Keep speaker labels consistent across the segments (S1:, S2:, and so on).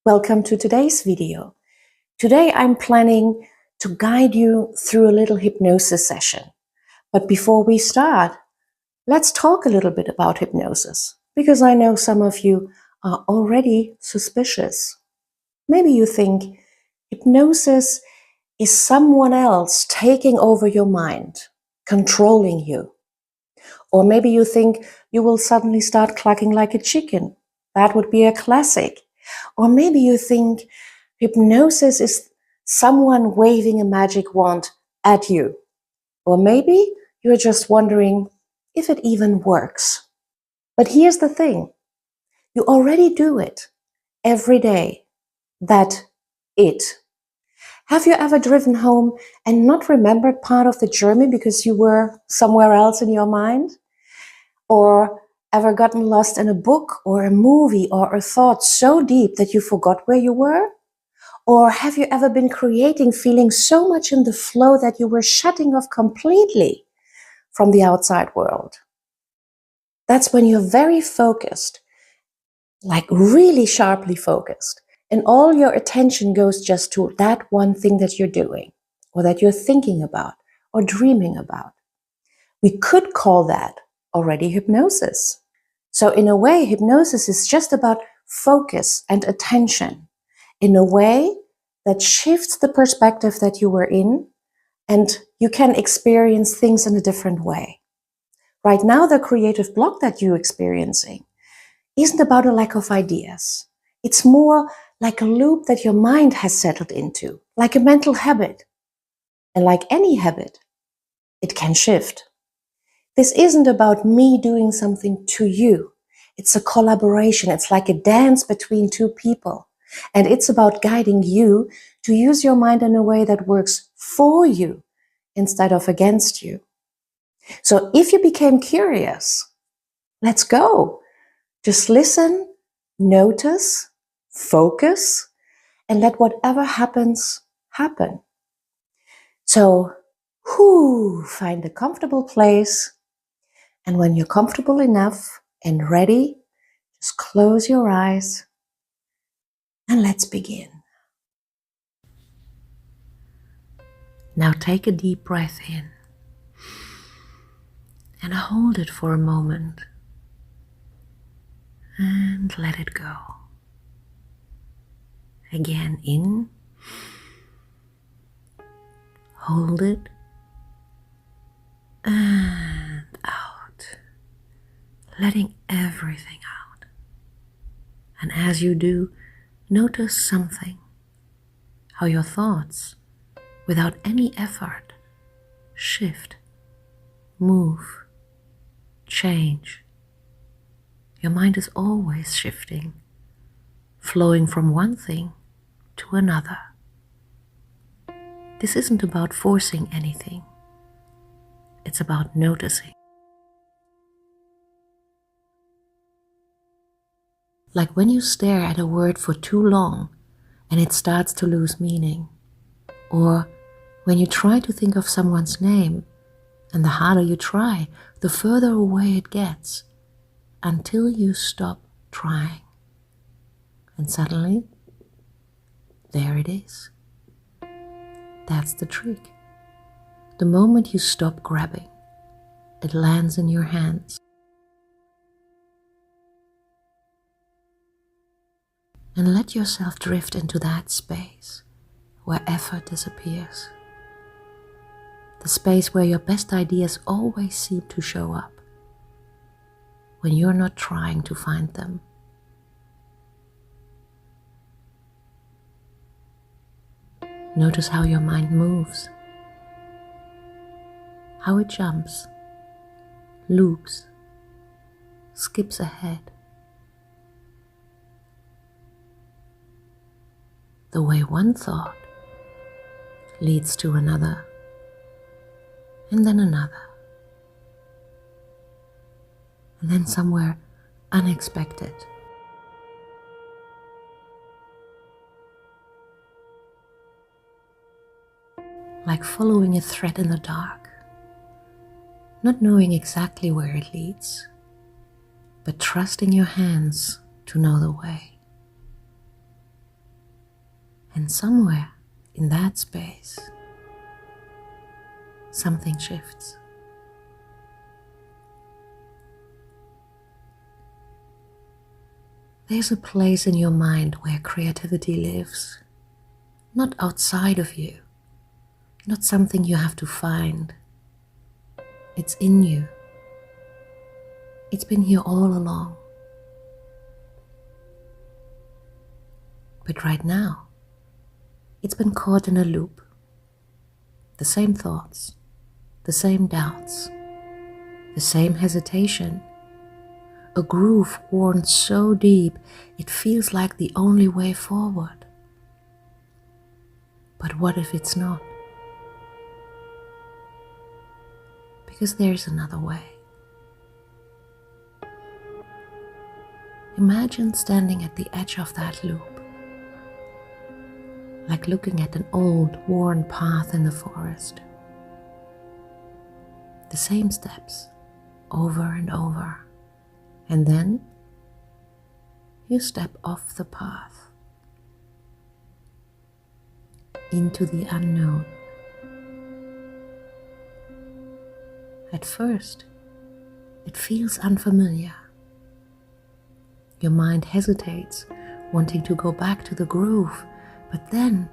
S1: Welcome to today's video. Today I'm planning to guide you through a little hypnosis session. But before we start, let's talk a little bit about hypnosis, because I know some of you are already suspicious. Maybe you think hypnosis is someone else taking over your mind, controlling you. Or maybe you think you will suddenly start clucking like a chicken. That would be a classic. Or maybe you think hypnosis is someone waving a magic wand at you. Or maybe you're just wondering if it even works. But here's the thing. You already do it every day. That it. Have you ever driven home and not remembered part of the journey because you were somewhere else in your mind? Or ever gotten lost in a book or a movie or a thought so deep that you forgot where you were? Or have you ever been creating, feeling so much in the flow that you were shutting off completely from the outside world? That's when you're very focused, like really sharply focused, and all your attention goes just to that one thing that you're doing, or that you're thinking about, or dreaming about. We could call that already hypnosis. So in a way, hypnosis is just about focus and attention in a way that shifts the perspective that you were in, and you can experience things in a different way. Right now, the creative block that you're experiencing isn't about a lack of ideas. It's more like a loop that your mind has settled into, like a mental habit. And like any habit, it can shift. This isn't about me doing something to you. It's a collaboration. It's like a dance between two people. And it's about guiding you to use your mind in a way that works for you instead of against you. So if you became curious, let's go. Just listen, notice, focus, and let whatever happens, happen. So, find a comfortable place. And when you're comfortable enough and ready, just close your eyes and let's begin. Now take a deep breath in and hold it for a moment and let it go. Again, in, hold it, and out, letting everything out. And as you do, notice something, how your thoughts, without any effort, shift, move, change. Your mind is always shifting, flowing from one thing to another. This isn't about forcing anything. It's about noticing. Like when you stare at a word for too long and it starts to lose meaning. Or when you try to think of someone's name, and the harder you try, the further away it gets, until you stop trying. And suddenly, there it is. That's the trick. The moment you stop grabbing, it lands in your hands. And let yourself drift into that space where effort disappears. The space where your best ideas always seem to show up, when you're not trying to find them. Notice how your mind moves, how it jumps, loops, skips ahead. The way one thought leads to another, and then another, and then somewhere unexpected. Like following a thread in the dark, not knowing exactly where it leads, but trusting your hands to know the way. And somewhere in that space, something shifts. There's a place in your mind where creativity lives, not outside of you, not something you have to find. It's in you. It's been here all along. But right now, it's been caught in a loop. The same thoughts, the same doubts, the same hesitation. A groove worn so deep, it feels like the only way forward. But what if it's not? Because there's another way. Imagine standing at the edge of that loop, like looking at an old, worn path in the forest. The same steps, over and over. And then you step off the path into the unknown. At first, it feels unfamiliar. Your mind hesitates, wanting to go back to the groove, but then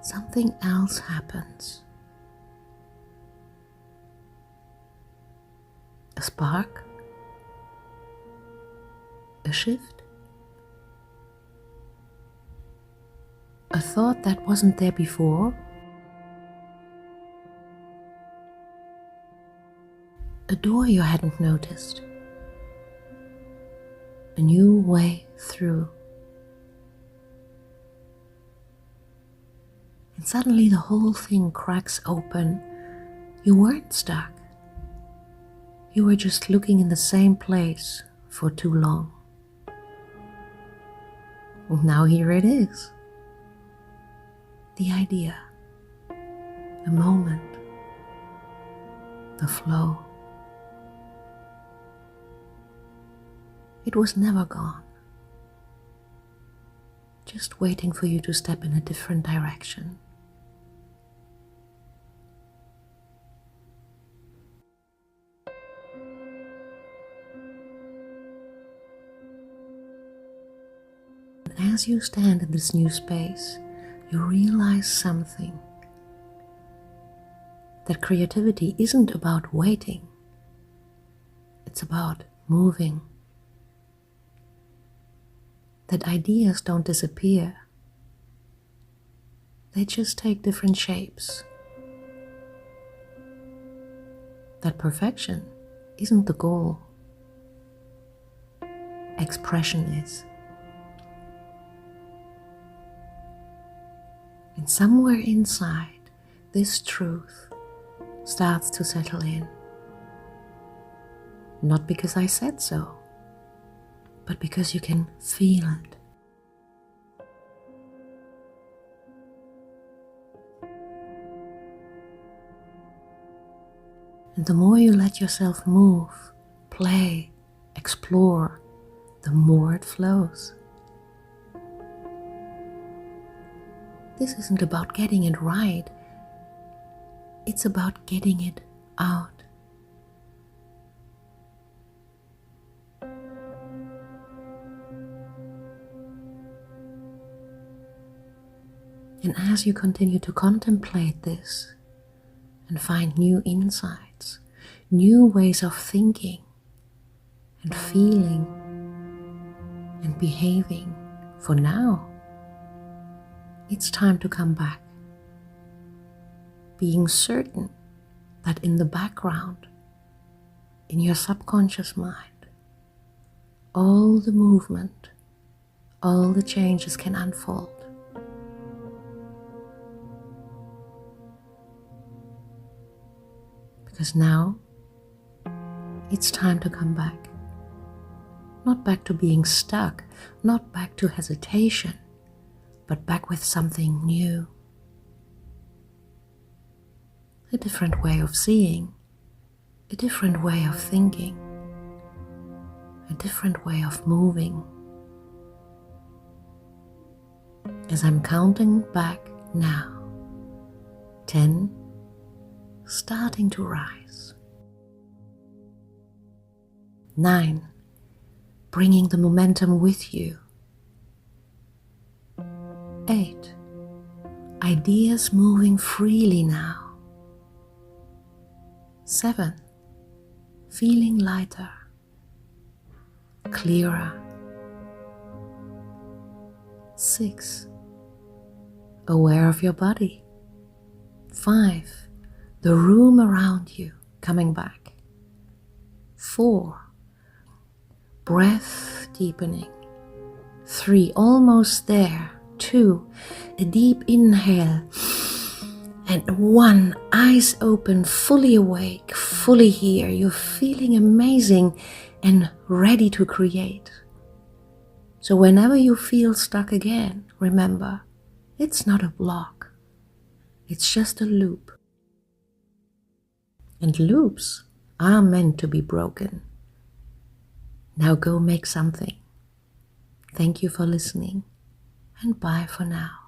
S1: something else happens. A spark? A shift? A thought that wasn't there before? A door you hadn't noticed? A new way through? And suddenly the whole thing cracks open. You weren't stuck. You were just looking in the same place for too long. And now here it is. The idea, the moment, the flow. It was never gone, just waiting for you to step in a different direction. As you stand in this new space, you realize something. That creativity isn't about waiting. It's about moving. That ideas don't disappear. They just take different shapes. That perfection isn't the goal. Expression is. And somewhere inside, this truth starts to settle in. Not because I said so, but because you can feel it. And the more you let yourself move, play, explore, the more it flows. This isn't about getting it right. It's about getting it out. And as you continue to contemplate this and find new insights, new ways of thinking and feeling and behaving, for now, it's time to come back, being certain that in the background, in your subconscious mind, all the movement, all the changes can unfold. Because now, it's time to come back. Not back to being stuck, not back to hesitation, but back with something new. A different way of seeing, a different way of thinking, a different way of moving. as I'm counting back now. 10, starting to rise. 9, bringing the momentum with you. 8, ideas moving freely now. 7, feeling lighter, clearer. 6, aware of your body. 5, the room around you coming back. 4, breath deepening. 3, almost there. 2, a deep inhale. And 1, eyes open, fully awake, fully here. You're feeling amazing and ready to create. So whenever you feel stuck again, remember, it's not a block. It's just a loop. And loops are meant to be broken. Now go make something. Thank you for listening, and bye for now.